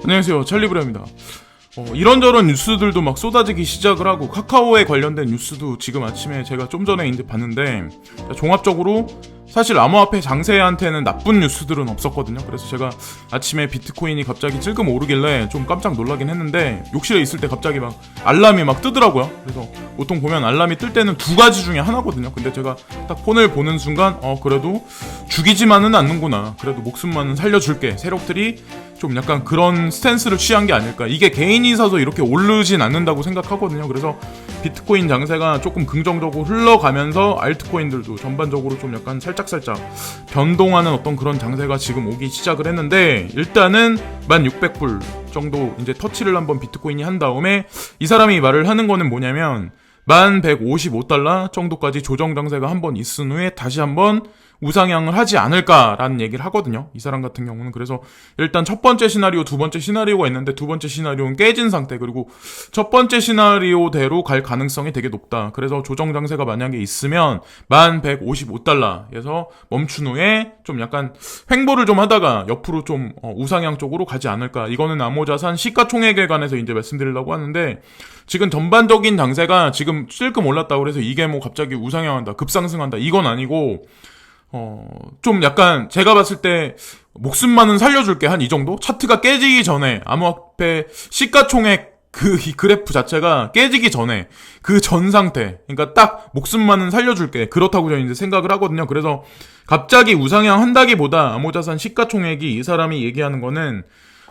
안녕하세요, 찰리브레입니다. 이런저런 뉴스들도 막 쏟아지기 시작을 하고, 카카오에 관련된 뉴스도 지금 아침에 제가 좀 전에 이제 봤는데, 종합적으로 사실 암호화폐 장세한테는 나쁜 뉴스들은 없었거든요. 그래서 제가 아침에 비트코인이 갑자기 찔끔 오르길래 좀 깜짝 놀라긴 했는데, 욕실에 있을 때 갑자기 막 알람이 막 뜨더라고요. 그래서 보통 보면 알람이 뜰 때는 두 가지 중에 하나거든요. 근데 제가 딱 폰을 보는 순간 그래도 죽이지만은 않는구나, 그래도 목숨만은 살려줄게, 세력들이 좀 약간 그런 스탠스를 취한 게 아닐까. 이게 개인이 사서 이렇게 오르진 않는다고 생각하거든요. 그래서 비트코인 장세가 조금 긍정적으로 흘러가면서 알트코인들도 전반적으로 좀 약간 살짝살짝 변동하는 어떤 그런 장세가 지금 오기 시작을 했는데, 일단은 1600불 정도 이제 터치를 한번 비트코인이 한 다음에 이 사람이 말을 하는 거는 뭐냐면 1155달러 정도까지 조정 장세가 한번 있은 후에 다시 한번 우상향을 하지 않을까라는 얘기를 하거든요, 이 사람 같은 경우는. 그래서 일단 첫 번째 시나리오, 두 번째 시나리오가 있는데, 두 번째 시나리오는 깨진 상태, 그리고 첫 번째 시나리오대로 갈 가능성이 되게 높다. 그래서 조정 장세가 만약에 있으면 1155달러에서 멈춘 후에 좀 약간 횡보를 좀 하다가 옆으로 좀 우상향 쪽으로 가지 않을까. 이거는 암호자산 시가총액에 관해서 이제 말씀드리려고 하는데, 지금 전반적인 장세가 지금 찔끔 올랐다고 그래서 이게 뭐 갑자기 우상향한다, 급상승한다, 이건 아니고, 좀 약간 제가 봤을 때 목숨만은 살려줄게, 한 이 정도? 차트가 깨지기 전에, 암호화폐 시가총액 이 그래프 자체가 깨지기 전에 그 전 상태, 그러니까 딱 목숨만은 살려줄게, 그렇다고 저는 이제 생각을 하거든요. 그래서 갑자기 우상향 한다기보다 암호자산 시가총액이, 이 사람이 얘기하는 거는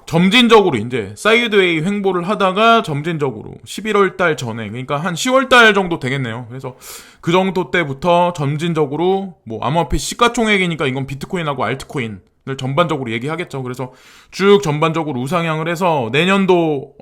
점진적으로 이제 사이드웨이 횡보를 하다가 점진적으로 11월 달 전에, 그러니까 한 10월 달 정도 되겠네요. 그래서 그 정도 때부터 점진적으로, 뭐 암호화폐 시가총액이니까 이건 비트코인하고 알트코인을 전반적으로 얘기하겠죠. 그래서 쭉 전반적으로 우상향을 해서 내년도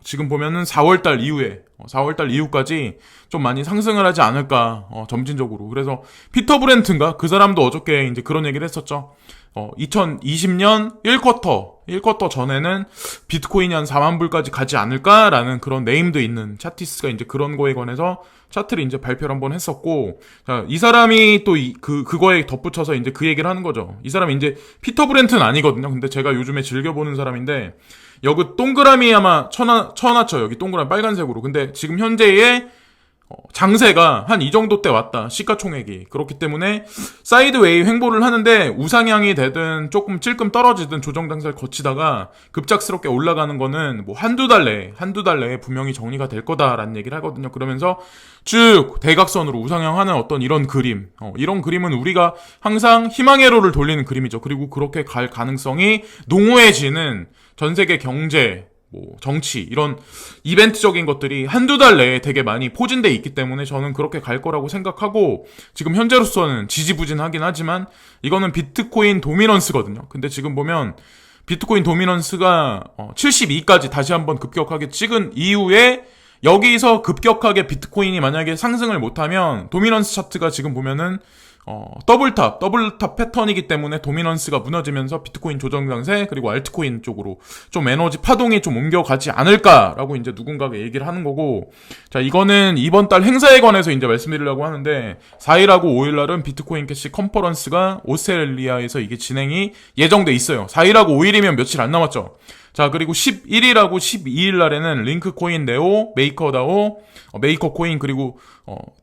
지금 보면은 4월 달 이후에 4월 달 이후까지 좀 많이 상승을 하지 않을까, 점진적으로. 그래서 피터 브렌트인가, 그 사람도 어저께 이제 그런 얘기를 했었죠. 2020년 1쿼터 전에는 비트코인이 한 4만 불까지 가지 않을까라는 그런 네임도 있는 차티스가 이제 그런 거에 관해서 차트를 이제 발표를 한번 했었고, 자, 이 사람이 또 그거에 덧붙여서 이제 그 얘기를 하는 거죠. 이 사람이 이제 피터 브렌트는 아니거든요. 근데 제가 요즘에 즐겨보는 사람인데, 여기 동그라미 아마 쳐놨죠. 여기 동그라미 빨간색으로. 근데 지금 현재의 장세가 한 이 정도 때 왔다, 시가총액이. 그렇기 때문에 사이드웨이 횡보를 하는데, 우상향이 되든 조금 찔끔 떨어지든 조정 장세를 거치다가 급작스럽게 올라가는 거는 뭐 한두 달 내에 분명히 정리가 될 거다라는 얘기를 하거든요. 그러면서 쭉 대각선으로 우상향하는 어떤 이런 그림, 이런 그림은 우리가 항상 희망의 로를 돌리는 그림이죠. 그리고 그렇게 갈 가능성이 농후해지는 전 세계 경제, 뭐 정치, 이런 이벤트적인 것들이 한두 달 내에 되게 많이 포진돼 있기 때문에 저는 그렇게 갈 거라고 생각하고, 지금 현재로서는 지지부진하긴 하지만 이거는 비트코인 도미넌스거든요. 근데 지금 보면 비트코인 도미넌스가 72까지 다시 한번 급격하게 찍은 이후에, 여기서 급격하게 비트코인이 만약에 상승을 못하면 도미넌스 차트가 지금 보면은 더블탑 패턴이기 때문에 도미넌스가 무너지면서 비트코인 조정 장세, 그리고 알트코인 쪽으로 좀 에너지 파동이 좀 옮겨가지 않을까라고 이제 누군가가 얘기를 하는 거고, 자, 이거는 이번 달 행사에 관해서 이제 말씀드리려고 하는데, 4일하고 5일날은 비트코인 캐시 컨퍼런스가 오스트레일리아에서 이게 진행이 예정돼 있어요. 4일하고 5일이면 며칠 안 남았죠. 자, 그리고 11일하고 12일 날에는 링크코인 네오, 메이커다오, 메이커코인, 그리고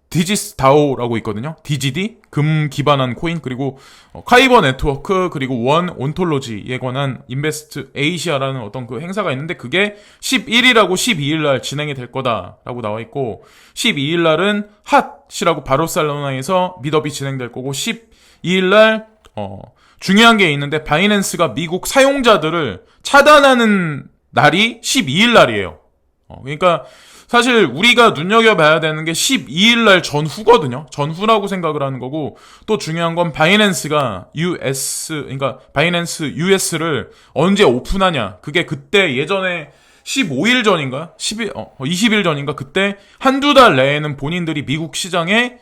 디지스다오라고 있거든요. DGD, 금 기반한 코인, 그리고 카이버 네트워크, 그리고 원 온톨로지에 관한 인베스트 에이시아라는 어떤 그 행사가 있는데, 그게 11일하고 12일 날 진행이 될 거다라고 나와 있고, 12일 날은 핫이라고 바르셀로나에서 미더비 진행될 거고, 12일 날 중요한 게 있는데, 바이낸스가 미국 사용자들을 차단하는 날이 12일 날이에요. 그러니까 사실 우리가 눈여겨봐야 되는 게 12일 날 전후거든요. 전후라고 생각을 하는 거고, 또 중요한 건 바이낸스가 그러니까 바이낸스 US를 언제 오픈하냐. 그게 그때 예전에 15일 전인가? 20일 전인가? 그때 한두 달 내에는 본인들이 미국 시장에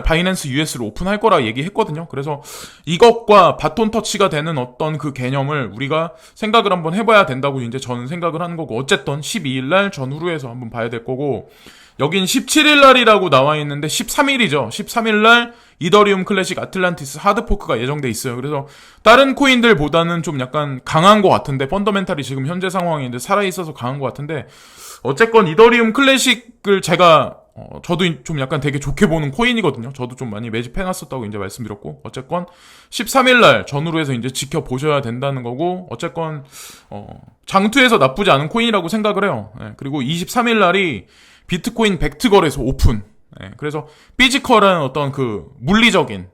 바이낸스 US를 오픈할 거라 얘기했거든요. 그래서 이것과 바톤 터치가 되는 어떤 그 개념을 우리가 생각을 한번 해봐야 된다고 이제 저는 생각을 하는 거고, 어쨌든 12일 날 전후로 해서 한번 봐야 될 거고, 여긴 17일 날이라고 나와 있는데 13일이죠. 13일 날 이더리움 클래식 아틀란티스 하드포크가 예정돼 있어요. 그래서 다른 코인들보다는 좀 약간 강한 것 같은데, 펀더멘탈이 지금 현재 상황이 이제 살아있어서 강한 것 같은데, 어쨌건 이더리움 클래식을 제가 저도 좀 약간 되게 좋게 보는 코인이거든요. 저도 좀 많이 매집해놨었다고 이제 말씀드렸고, 어쨌건 13일날 전후로 해서 이제 지켜보셔야 된다는 거고, 어쨌건 장투에서 나쁘지 않은 코인이라고 생각을 해요. 예, 그리고 23일날이 비트코인 벡트 거래소 오픈. 예, 그래서 피지컬한 어떤 그 물리적인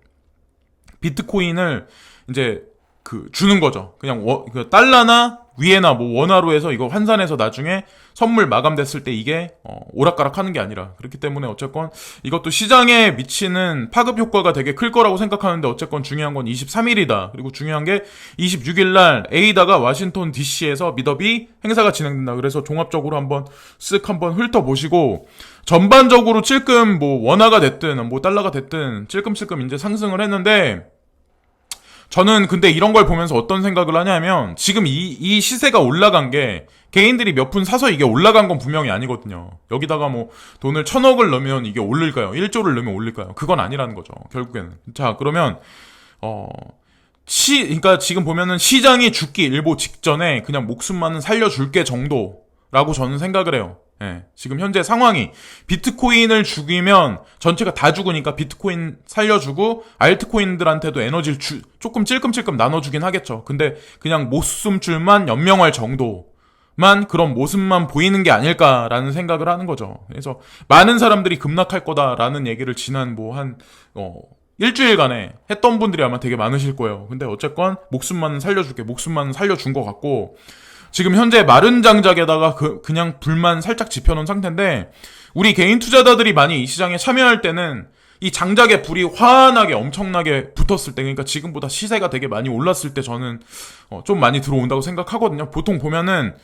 비트코인을 이제 그 주는 거죠. 그냥 그 달러나 위에나 뭐 원화로 해서 이거 환산해서 나중에 선물 마감됐을 때 이게 오락가락 하는 게 아니라, 그렇기 때문에 어쨌건 이것도 시장에 미치는 파급 효과가 되게 클 거라고 생각하는데, 어쨌건 중요한 건 23일이다. 그리고 중요한 게 26일 날 에이다가 워싱턴 DC에서 미더비 행사가 진행된다. 그래서 종합적으로 한번 훑어보시고, 전반적으로 찔끔 뭐 원화가 됐든 뭐 달러가 됐든 찔끔찔끔 이제 상승을 했는데, 저는 근데 이런 걸 보면서 어떤 생각을 하냐면, 지금 이 시세가 올라간 게 개인들이 몇 푼 사서 이게 올라간 건 분명히 아니거든요. 여기다가 뭐 돈을 1,000억을 넣으면 이게 오를까요? 1조를 넣으면 오를까요? 그건 아니라는 거죠, 결국에는. 자, 그러면 그러니까 지금 보면은 시장이 죽기 일보 직전에 그냥 목숨만은 살려줄게 정도라고 저는 생각을 해요. 예, 지금 현재 상황이 비트코인을 죽이면 전체가 다 죽으니까 비트코인 살려주고 알트코인들한테도 에너지를 조금 찔끔찔끔 나눠주긴 하겠죠. 근데 그냥 목숨줄만 연명할 정도만, 그런 모습만 보이는 게 아닐까라는 생각을 하는 거죠. 그래서 많은 사람들이 급락할 거다라는 얘기를 지난 뭐 한 일주일간에 했던 분들이 아마 되게 많으실 거예요. 근데 어쨌건 목숨만 살려줄게, 목숨만 살려준 것 같고, 지금 현재 마른 장작에다가 그냥 불만 살짝 지펴놓은 상태인데, 우리 개인 투자자들이 많이 이 시장에 참여할 때는 이 장작에 불이 환하게 엄청나게 붙었을 때, 그러니까 지금보다 시세가 되게 많이 올랐을 때 저는 좀 많이 들어온다고 생각하거든요. 보통 보면은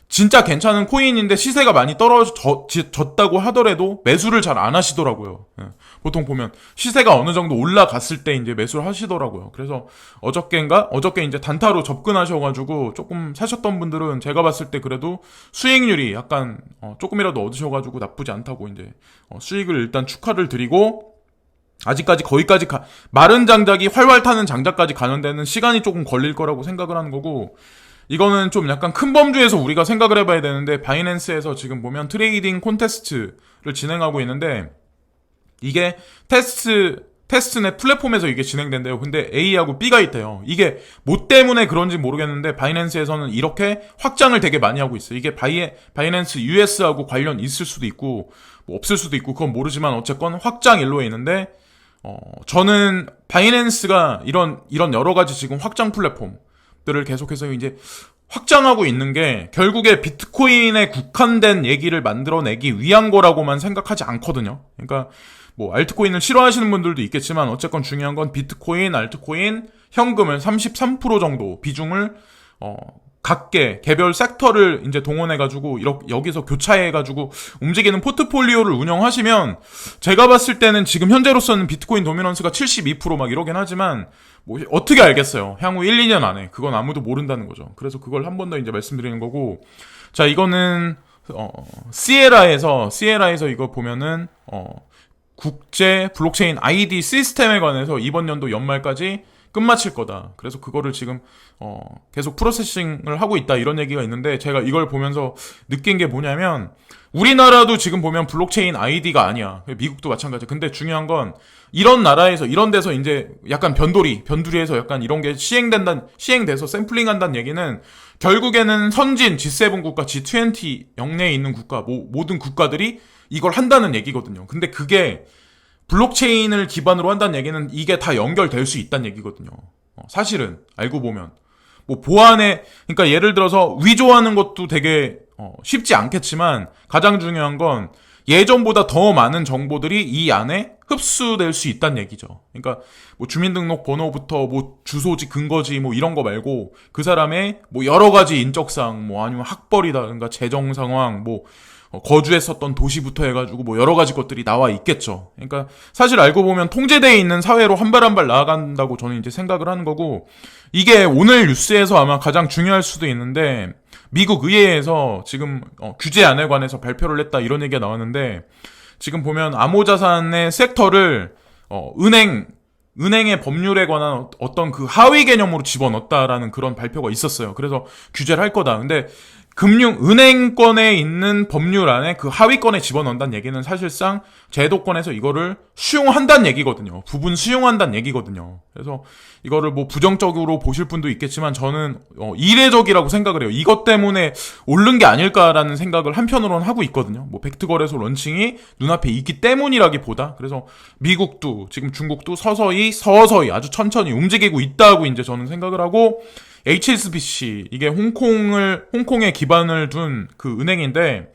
진짜 괜찮은 코인인데 시세가 많이 떨어졌다고 하더라도 매수를 잘 안 하시더라고요. 예. 보통 보면 시세가 어느 정도 올라갔을 때 이제 매수를 하시더라고요. 그래서 어저께 이제 단타로 접근하셔가지고 조금 사셨던 분들은 제가 봤을 때 그래도 수익률이 약간 조금이라도 얻으셔가지고 나쁘지 않다고 이제 수익을 일단 축하를 드리고, 아직까지 거기까지 마른 장작이 활활 타는 장작까지 가는 데는 시간이 조금 걸릴 거라고 생각을 하는 거고, 이거는 좀 약간 큰 범주에서 우리가 생각을 해봐야 되는데, 바이낸스에서 지금 보면 트레이딩 콘테스트를 진행하고 있는데, 이게 테스트넷 플랫폼에서 이게 진행된대요. 근데 A하고 B가 있대요. 이게 뭐 때문에 그런지 모르겠는데 바이낸스에서는 이렇게 확장을 되게 많이 하고 있어요. 이게 바이낸스 US하고 관련 있을 수도 있고 뭐 없을 수도 있고 그건 모르지만, 어쨌건 확장 일로에 있는데, 저는 바이낸스가 이런 여러 가지 지금 확장 플랫폼들을 계속해서 이제 확장하고 있는 게 결국에 비트코인에 국한된 얘기를 만들어내기 위한 거라고만 생각하지 않거든요. 그러니까 뭐 알트코인을 싫어하시는 분들도 있겠지만, 어쨌건 중요한 건 비트코인, 알트코인, 현금을 33% 정도 비중을 각계 개별 섹터를 이제 동원해가지고 여기서 교차해가지고 움직이는 포트폴리오를 운영하시면, 제가 봤을 때는 지금 현재로서는 비트코인 도미넌스가 72% 이러긴 하지만 뭐 어떻게 알겠어요. 향후 1, 2년 안에 그건 아무도 모른다는 거죠. 그래서 그걸 한 번 더 이제 말씀드리는 거고, 자, 이거는 시에라에서 이거 보면은 국제 블록체인 ID 시스템에 관해서 이번 연도 연말까지 끝마칠 거다. 그래서 그거를 지금 계속 프로세싱을 하고 있다, 이런 얘기가 있는데, 제가 이걸 보면서 느낀 게 뭐냐면, 우리나라도 지금 보면 블록체인 ID가 아니야. 미국도 마찬가지야. 근데 중요한 건 이런 나라에서 이런 데서 이제 약간 변두리에서 약간 이런 게 시행돼서 샘플링한다는 얘기는, 결국에는 선진 G7 국가, G20 영내에 있는 국가, 모든 국가들이 이걸 한다는 얘기거든요. 근데 그게 블록체인을 기반으로 한다는 얘기는 이게 다 연결될 수 있다는 얘기거든요. 사실은 알고 보면 뭐 그러니까 예를 들어서 위조하는 것도 되게 쉽지 않겠지만, 가장 중요한 건 예전보다 더 많은 정보들이 이 안에 흡수될 수 있다는 얘기죠. 그러니까 뭐 주민등록 번호부터 뭐 주소지, 근거지 뭐 이런 거 말고, 그 사람의 뭐 여러 가지 인적사항, 뭐 아니면 학벌이라든가 재정 상황, 뭐 거주했었던 도시부터 해가지고 뭐 여러 가지 것들이 나와 있겠죠. 그러니까 사실 알고 보면 통제되어 있는 사회로 한 발 한 발 나아간다고 저는 이제 생각을 하는 거고, 이게 오늘 뉴스에서 아마 가장 중요할 수도 있는데, 미국 의회에서 지금 규제안에 관해서 발표를 했다 이런 얘기가 나왔는데 지금 보면 암호자산의 섹터를 은행의 법률에 관한 어떤 그 하위 개념으로 집어넣었다라는 그런 발표가 있었어요. 그래서 규제를 할 거다. 근데 은행권에 있는 법률 안에 그 하위권에 집어넣는다는 얘기는 사실상 제도권에서 이거를 수용한다는 얘기거든요. 부분 수용한다는 얘기거든요. 그래서 이거를 뭐 부정적으로 보실 분도 있겠지만 저는 이례적이라고 생각을 해요. 이것 때문에 오른 게 아닐까라는 생각을 한편으로는 하고 있거든요. 뭐 벡트거래소 런칭이 눈앞에 있기 때문이라기보다 그래서 미국도 지금 중국도 서서히 아주 천천히 움직이고 있다고 이제 저는 생각을 하고 HSBC 이게 홍콩에 기반을 둔 그 은행인데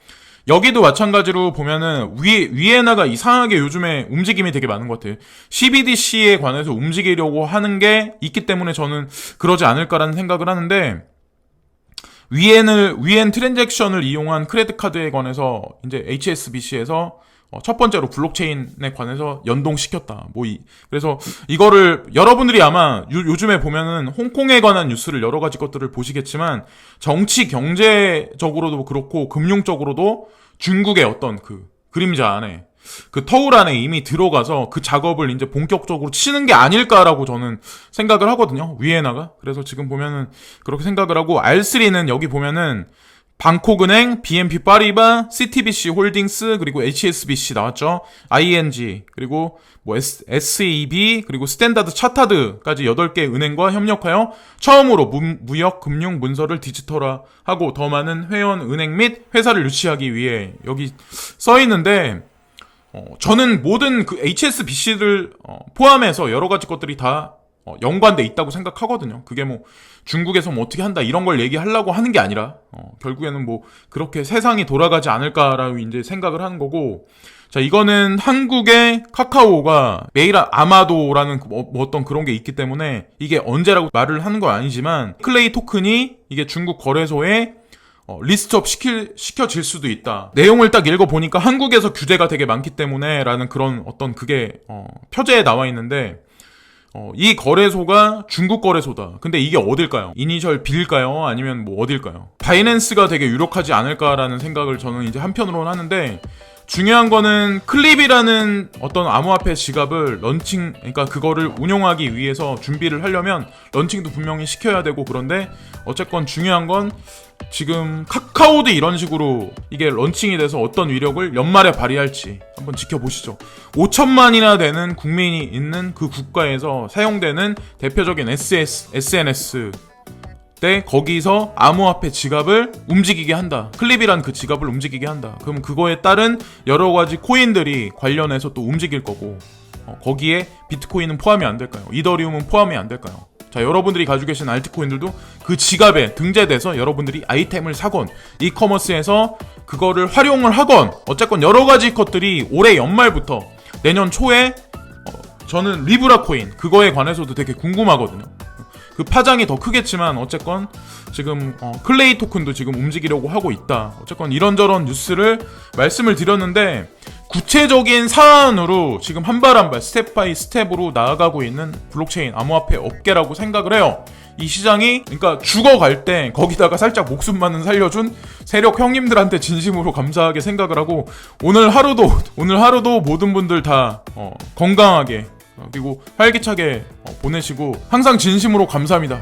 여기도 마찬가지로 보면은 위에나가 이상하게 요즘에 움직임이 되게 많은 것 같아요. CBDC에 관해서 움직이려고 하는 게 있기 때문에 저는 그러지 않을까라는 생각을 하는데 위엔 트랜잭션을 이용한 크레딧 카드에 관해서 이제 HSBC에서 첫 번째로 블록체인에 관해서 연동시켰다. 그래서 이거를 여러분들이 아마 요즘에 보면은 홍콩에 관한 뉴스를 여러 가지 것들을 보시겠지만 정치 경제적으로도 그렇고 금융적으로도 중국의 어떤 그 그림자 안에 그 터울 안에 이미 들어가서 그 작업을 이제 본격적으로 치는 게 아닐까라고 저는 생각을 하거든요. 위에나가. 그래서 지금 보면은 그렇게 생각을 하고 R3는 여기 보면은 방콕은행, BNP 파리바, CTBC 홀딩스, 그리고 HSBC 나왔죠. ING, 그리고 뭐 SEB, 그리고 스탠다드 차타드까지 8개 은행과 협력하여 처음으로 무역, 금융, 문서를 디지털화하고 더 많은 회원, 은행 및 회사를 유치하기 위해 여기 써 있는데 저는 모든 그 HSBC를 포함해서 여러 가지 것들이 다 연관돼 있다고 생각하거든요. 그게 뭐 중국에서 뭐 어떻게 한다 이런 걸 얘기하려고 하는 게 아니라 결국에는 뭐 그렇게 세상이 돌아가지 않을까라고 이제 생각을 하는 거고 자 이거는 한국의 카카오가 매일 아마도라는 뭐 어떤 그런 게 있기 때문에 이게 언제라고 말을 하는 건 아니지만 클레이 토큰이 이게 중국 거래소에 리스트업 시켜질 수도 있다. 내용을 딱 읽어보니까 한국에서 규제가 되게 많기 때문에 라는 그런 어떤 그게 표제에 나와 있는데 이 거래소가 중국 거래소다. 근데 이게 어딜까요? 이니셜 B일까요? 아니면 뭐 어딜까요? 바이낸스가 되게 유력하지 않을까라는 생각을 저는 이제 한편으로는 하는데 중요한 거는 클립이라는 어떤 암호화폐 지갑을 그러니까 그거를 운용하기 위해서 준비를 하려면 런칭도 분명히 시켜야 되고 그런데 어쨌건 중요한 건 지금 카카오도 이런 식으로 이게 런칭이 돼서 어떤 위력을 연말에 발휘할지 한번 지켜보시죠. 5천만이나 되는 국민이 있는 그 국가에서 사용되는 대표적인 SNS 때 거기서 암호화폐 지갑을 움직이게 한다. 클립이란 그 지갑을 움직이게 한다. 그럼 그거에 따른 여러 가지 코인들이 관련해서 또 움직일 거고 거기에 비트코인은 포함이 안 될까요? 이더리움은 포함이 안 될까요? 자, 여러분들이 가지고 계신 알트코인들도 그 지갑에 등재돼서 여러분들이 아이템을 사건, 이커머스에서 그거를 활용을 하건, 어쨌건 여러 가지 것들이 올해 연말부터 내년 초에 저는 리브라 코인 그거에 관해서도 되게 궁금하거든요. 그 파장이 더 크겠지만 어쨌건 지금 클레이 토큰도 지금 움직이려고 하고 있다. 어쨌건 이런저런 뉴스를 말씀을 드렸는데 구체적인 사안으로 지금 한 발 한 발 스텝 바이 스텝으로 나아가고 있는 블록체인 암호화폐 업계라고 생각을 해요. 이 시장이 그러니까 죽어갈 때 거기다가 살짝 목숨만은 살려준 세력 형님들한테 진심으로 감사하게 생각을 하고 오늘 하루도 모든 분들 다 건강하게 그리고 활기차게 보내시고 항상 진심으로 감사합니다.